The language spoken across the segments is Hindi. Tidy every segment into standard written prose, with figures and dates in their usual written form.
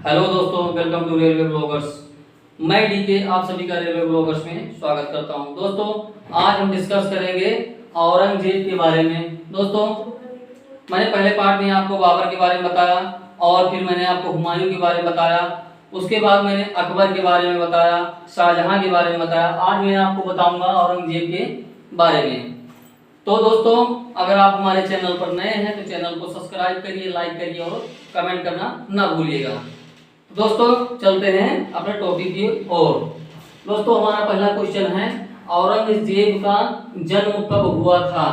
हेलो दोस्तों, वेलकम टू रेलवे ब्लॉगर्स। मैं डीके आप सभी का रेलवे ब्लॉगर्स में स्वागत करता हूं। दोस्तों, आज हम डिस्कस करेंगे औरंगजेब के बारे में। दोस्तों, मैंने पहले पार्ट में आपको बाबर के बारे में बताया और फिर मैंने आपको हुमायूं के बारे में बताया। उसके बाद मैंने अकबर के बारे में बताया, शाहजहां के बारे में बताया। आज मैं आपको बताऊंगा औरंगजेब के बारे में। तो दोस्तों, अगर आप हमारे चैनल पर नए हैं तो चैनल को सब्सक्राइब करिए, लाइक करिए और कमेंट करना ना भूलिएगा। दोस्तों, चलते हैं अपने टॉपिक की ओर। दोस्तों, हमारा पहला क्वेश्चन है, औरंगजेब का जन्म कब हुआ था?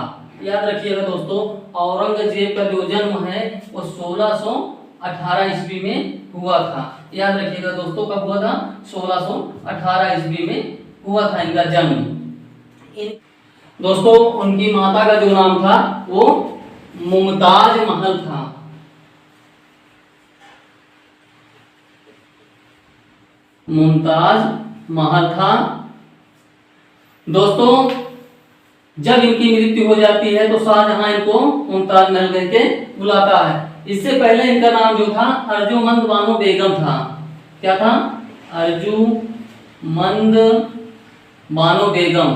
याद रखिएगा दोस्तों, औरंगजेब का जो जन्म है वो 1618 ईस्वी में हुआ था। याद रखिएगा दोस्तों, कब हुआ था? 1618 ईस्वी में हुआ था इनका जन्म। दोस्तों, उनकी माता का जो नाम था वो मुमताज महल था। मुमताज महल था। दोस्तों, जब इनकी मृत्यु हो जाती है तो शाहजहां इनको मुमताज महल कहके बुलाता है। इससे पहले इनका नाम जो था अर्जुमंद बानो बेगम था। क्या था? अर्जुमंद बानो बेगम।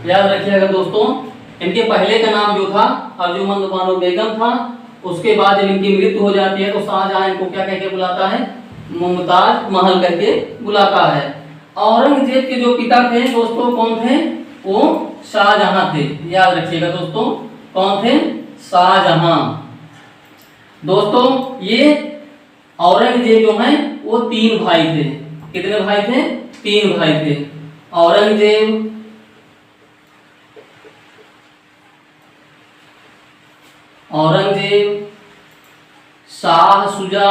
याद रखिएगा दोस्तों, इनके पहले का नाम जो था अर्जुमंद बानो बेगम था। उसके बाद जब इनकी मृत्यु हो जाती है तो शाहजहां इनको क्या कहके बुलाता है? मुमताज महल कहके बुलाता है। औरंगजेब के जो पिता थे दोस्तों, कौन थे? वो शाहजहां थे। याद रखिएगा दोस्तों, कौन थे? शाहजहां। दोस्तों, ये औरंगजेब जो है वो 3 भाई थे। कितने भाई थे? 3 भाई थे। औरंगजेब, शाह शुजा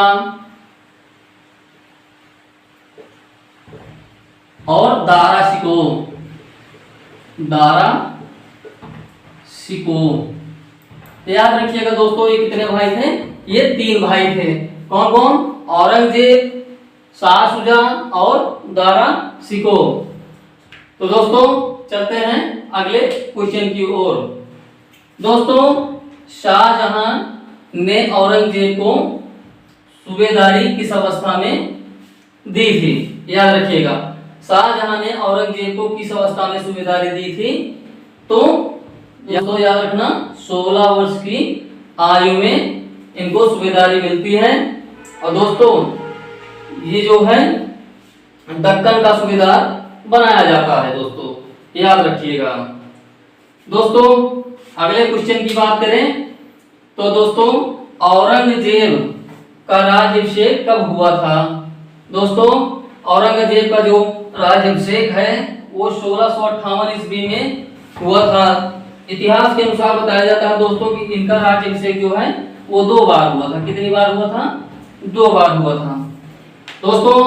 और दारा शिको। याद रखिएगा दोस्तों, ये कितने भाई थे? ये 3 भाई थे। कौन कौन? औरंगजेब, शाह शुजा और दारा शिको। तो दोस्तों, चलते हैं अगले क्वेश्चन की ओर। दोस्तों, शाहजहां ने औरंगजेब को सूबेदारी किस अवस्था में दी थी? याद रखिएगा, शाहजहां ने औरंगजेब को किस अवस्था में सूबेदारी दी थी? तो याद रखना, 16 वर्ष की आयु में इनको सूबेदारी मिलती है। और दोस्तों, ये जो है दक्कन का सूबेदार बनाया जाता है। दोस्तों, याद रखिएगा। दोस्तों, अगले क्वेश्चन की बात करें तो दोस्तों, औरंगजेब का राज्याभिषेक कब हुआ था? दोस्तों, औरंगजेब का जो राज्याभिषेक है वो 1658 ईस्वी में हुआ था। इतिहास के अनुसार बताया जाता है दोस्तों कि इनका राज्याभिषेक जो है वो 2 बार हुआ था। कितनी बार हुआ था? 2 बार हुआ था। दोस्तों,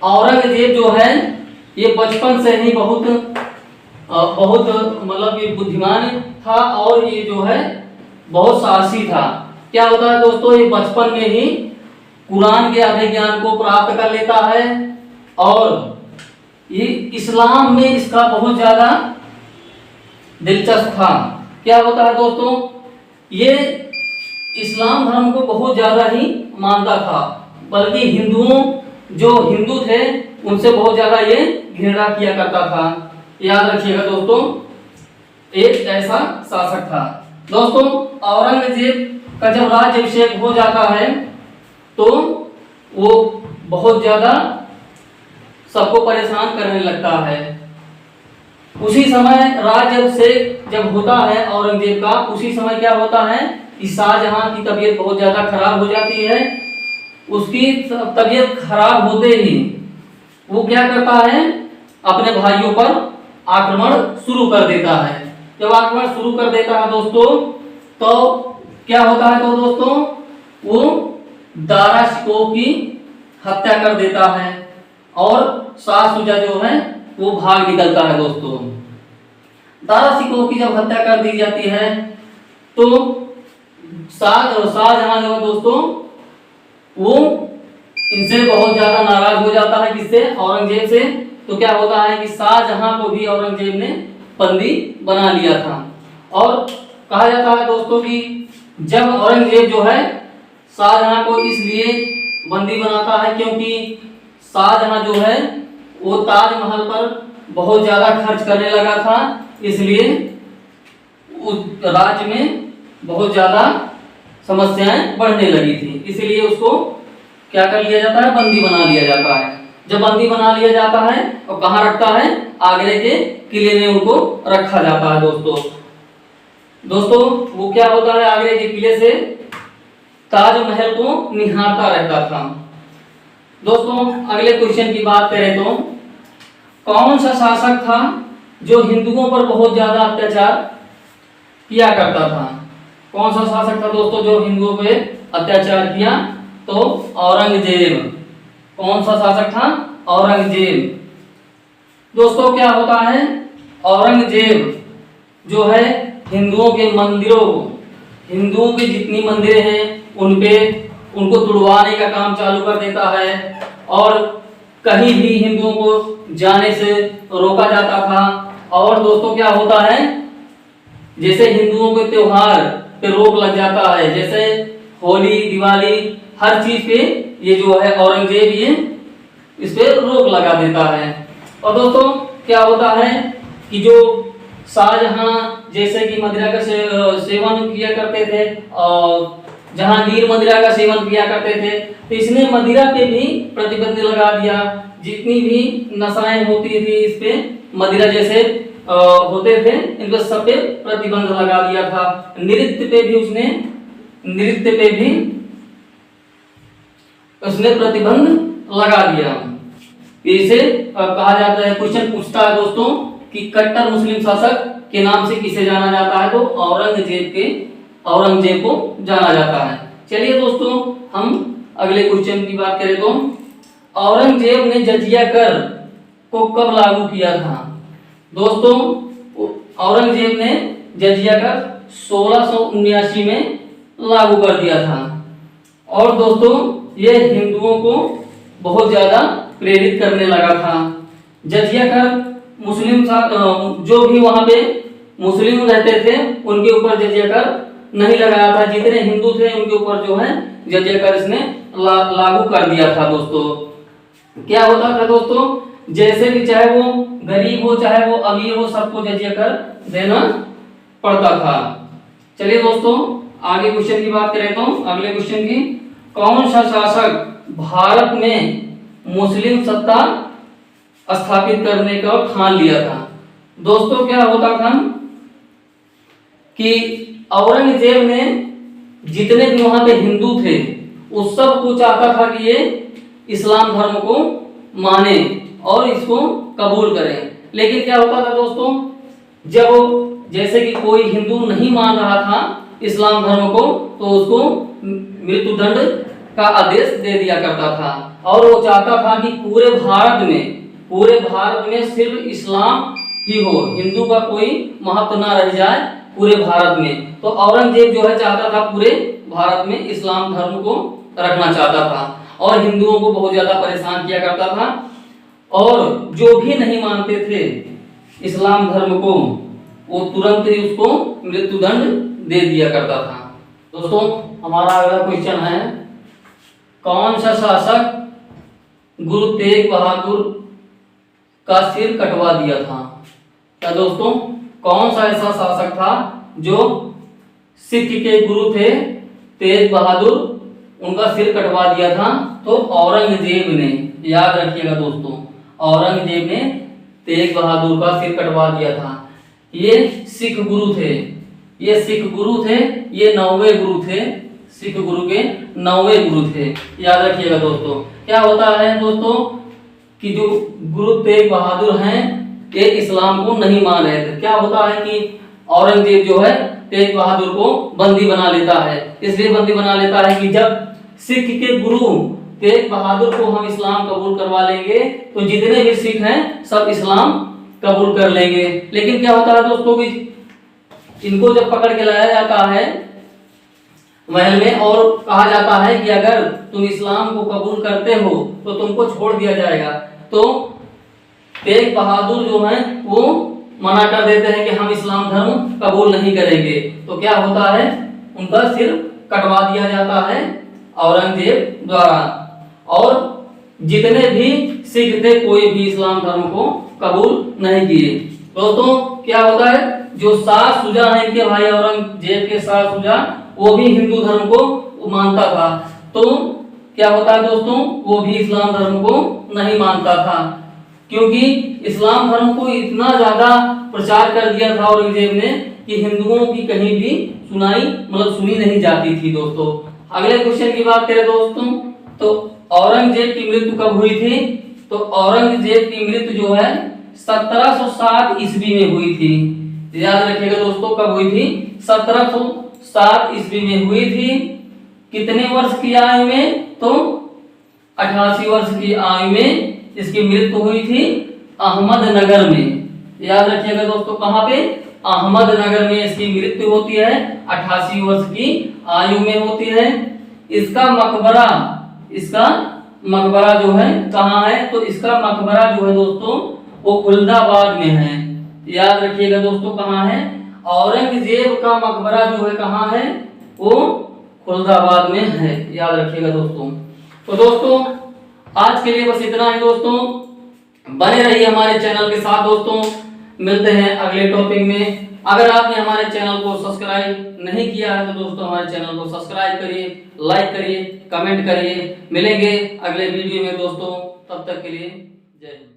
औरंगजेब जो है ये बचपन से ही बहुत मतलब ये बुद्धिमान था और ये जो है बहुत साहसी था। क्या होता है दोस्तों, ये बचपन में ही कुरान के आधे ज्ञान को प्राप्त कर लेता है और ये इस्लाम में इसका बहुत ज्यादा दिलचस्प था। क्या होता है दोस्तों, ये इस्लाम धर्म को बहुत ज्यादा ही मानता था, बल्कि जो हिंदू थे उनसे बहुत ज्यादा ये घृणा किया करता था। याद रखिएगा दोस्तों, एक ऐसा शासक था। दोस्तों, औरंगजेब का जब राज्याभिषेक हो जाता है तो वो बहुत ज्यादा सबको परेशान करने लगता है। उसी समय राज्याभिषेक जब होता है औरंगजेब का, उसी समय क्या होता है कि शाहजहां की तबीयत बहुत ज्यादा खराब हो जाती है। उसकी तबीयत खराब होते ही वो क्या करता है? अपने भाइयों पर आक्रमण शुरू कर देता है। जब आक्रमण शुरू कर देता है दोस्तों, तो क्या होता है? तो दोस्तों, वो दारा शिकोह की हत्या कर देता है और शाह शुजा जो है वो भाग निकलता है। दोस्तों, दारा शिकोह की जब हत्या कर दी जाती है तो शाहजहां जो है दोस्तों वो इनसे बहुत ज्यादा नाराज हो जाता है। किससे? औरंगजेब से। तो क्या होता है कि शाहजहां को भी औरंगजेब ने बंदी बना लिया था। और कहा जाता है दोस्तों कि जब औरंगजेब जो है शाहजहां को इसलिए बंदी बनाता है क्योंकि शाहजहां जो है वो ताजमहल पर बहुत ज्यादा खर्च करने लगा था, इसलिए उस राज्य में बहुत ज्यादा समस्याएं बढ़ने लगी थी, इसलिए उसको क्या कर लिया जाता है, बंदी बना लिया जाता है। जब बंदी बना लिया जाता है तो कहाँ रखता है, आगरे के किले में उनको रखा जाता है। दोस्तों वो क्या होता है, आगरे के किले से ताजमहल को निहारता रहता था। दोस्तों अगले क्वेश्चन की बात करें तो कौन सा शासक था जो हिंदुओं पर बहुत ज्यादा अत्याचार किया करता था? कौन सा शासक था दोस्तों जो हिंदुओं पे अत्याचार किया? तो औरंगजेब। कौन सा शासक था? औरंगजेब। दोस्तों क्या होता है, औरंगजेब जो है हिंदुओं के मंदिरों को, हिंदुओं के जितनी मंदिर हैं उनको तुड़वाने का काम चालू कर देता है और कहीं भी हिंदुओं को जाने से रोका जाता था। और दोस्तों क्या होता है, जैसे हिंदुओं के त्योहार पे रोक लग जाता है, जैसे होली, दिवाली, हर चीज पे ये जो है औरंगजेब ये इस पे रोक लगा देता है। और दोस्तों क्या होता है कि जो शाहजहां जैसे कि मदिरा का सेवन किया करते थे और जहांगीर मदिरा का सेवन किया करते थे, तो इसने मदिरा पे भी प्रतिबंध लगा दिया। जितनी भी नशाएं होती थी इस पे मदिरा जैसे होते थे, इन पर सब पे प्रतिबंध लगा दिया था। नृत्य पे भी उसने प्रतिबंध लगा दिया। इसे कहा जाता है, क्वेश्चन पूछता है दोस्तों कि कट्टर मुस्लिम शासक के नाम से किसे जाना जाता है? तो औरंगजेब को जाना जाता है। चलिए दोस्तों हम अगले क्वेश्चन की बात करें तो औरंगजेब ने जजिया कर को कब लागू किया था? दोस्तों औरंगजेब ने जजिया कर 1679 में लागू कर दिया था। और दोस्तों ये हिंदुओं को बहुत ज्यादा प्रेरित करने लगा था। जजिया कर मुस्लिम जो भी वहां पे मुस्लिम रहते थे उनके ऊपर जजिया कर नहीं लगाया था, जितने हिंदू थे उनके ऊपर जो है जजिया कर इसने लागू कर दिया था। दोस्तों क्या होता था दोस्तों, जैसे भी चाहे वो गरीब हो चाहे वो अमीर हो सबको जजिया कर देना पड़ता था। चलिए दोस्तों आगे क्वेश्चन की बात करें तो अगले क्वेश्चन की, कौन सा शासक भारत में मुस्लिम सत्ता स्थापित करने का ठान लिया था? दोस्तों क्या होता था कि औरंगजेब ने जितने भी वहां पे हिंदू थे उस सब को चाहता था कि ये इस्लाम धर्म को माने और इसको कबूल करें। लेकिन क्या होता था दोस्तों, जब जैसे कि कोई हिंदू नहीं मान रहा था इस्लाम धर्म को तो उसको मृत्युदंड का आदेश दे दिया करता था। और वो चाहता था कि पूरे भारत में सिर्फ इस्लाम ही हो, हिंदू का कोई महत्व ना रह जाए पूरे भारत में। तो औरंगजेब जो है चाहता था पूरे भारत में इस्लाम धर्म को रखना चाहता था और हिंदुओं को बहुत ज्यादा परेशान किया करता था। और जो भी नहीं मानते थे इस्लाम धर्म को वो तुरंत ही उसको मृत्युदंड दे दिया करता था। दोस्तों हमारा अगला क्वेश्चन है, कौन सा शासक गुरु तेग बहादुर का सिर कटवा दिया था? क्या दोस्तों कौन सा ऐसा शासक था जो सिख के गुरु थे तेग बहादुर, उनका सिर कटवा दिया था? तो औरंगजेब ने, याद रखिएगा दोस्तों, औरंगजेब ने तेग बहादुर का सिर कटवा दिया था। ये सिख गुरु थे, ये 9वें गुरु थे, सिख गुरु के 9वें गुरु थे, याद रखिएगा दोस्तों। क्या होता है दोस्तों कि जो गुरु तेग बहादुर हैं ये इस्लाम को नहीं मान रहे थे। क्या होता है कि औरंगजेब जो है तेग बहादुर को बंदी बना लेता है, इसलिए बंदी बना लेता है कि जब सिख के गुरु तेग बहादुर को हम इस्लाम कबूल करवा लेंगे तो जितने भी सिख हैं सब इस्लाम कबूल कर लेंगे। लेकिन क्या होता है दोस्तों कि इनको जब पकड़ के लाया जाता है महल में और कहा जाता है कि अगर तुम इस्लाम को कबूल करते हो तो तुमको छोड़ दिया जाएगा, तो तेग बहादुर जो है वो मना कर देते हैं कि हम इस्लाम धर्म कबूल नहीं करेंगे, तो क्या होता है, उनका सिर कटवा दिया जाता है औरंगजेब द्वारा। और जितने भी सिख थे कोई भी इस्लाम धर्म को कबूल नहीं किए। दोस्तों क्या होता है, जो शाह शुजा है इनके भाई औरंगजेब के शाह शुजा, वो भी हिंदू धर्म को मानता था। तो क्या होता है दोस्तों, वो भी इस्लाम धर्म को नहीं मानता था, क्योंकि इस्लाम धर्म को इतना ज्यादा प्रचार कर दिया था औरंगजेब ने कि हिंदुओं की कहीं भी सुनी नहीं जाती थी। दोस्तों अगले क्वेश्चन की बात करें दोस्तों, तो औरंगजेब की मृत्यु कब हुई थी? तो औरंगजेब की मृत्यु जो है 1707 ईस्वी में हुई थी। याद रखिएगा दोस्तों, कब हुई थी? 1707 ईस्वी में हुई थी। कितने वर्ष की आयु में? तो 88 वर्ष की आयु में इसकी मृत्यु हुई थी अहमदनगर में। याद रखिएगा दोस्तों, कहां पे? अहमदनगर में इसकी मृत्यु होती है, 88 वर्ष की आयु में होती है। इसका मकबरा जो है कहाँ है? तो इसका मकबरा जो है दोस्तों वो खुलदाबाद में है। याद रखिएगा दोस्तों, कहाँ है? औरंगजेब का मकबरा जो है कहाँ है? वो खुलदाबाद में है। याद रखिएगा दोस्तों। तो दोस्तों आज के लिए बस इतना ही दोस्तों, बने रहिए हमारे चैनल के साथ दोस्तों, मिलते हैं अगले टॉपिक में। अगर आपने हमारे चैनल को सब्सक्राइब नहीं किया है तो दोस्तों हमारे चैनल को सब्सक्राइब करिए, लाइक करिए, कमेंट करिए। मिलेंगे अगले वीडियो में दोस्तों, तब तक के लिए जय हिंद।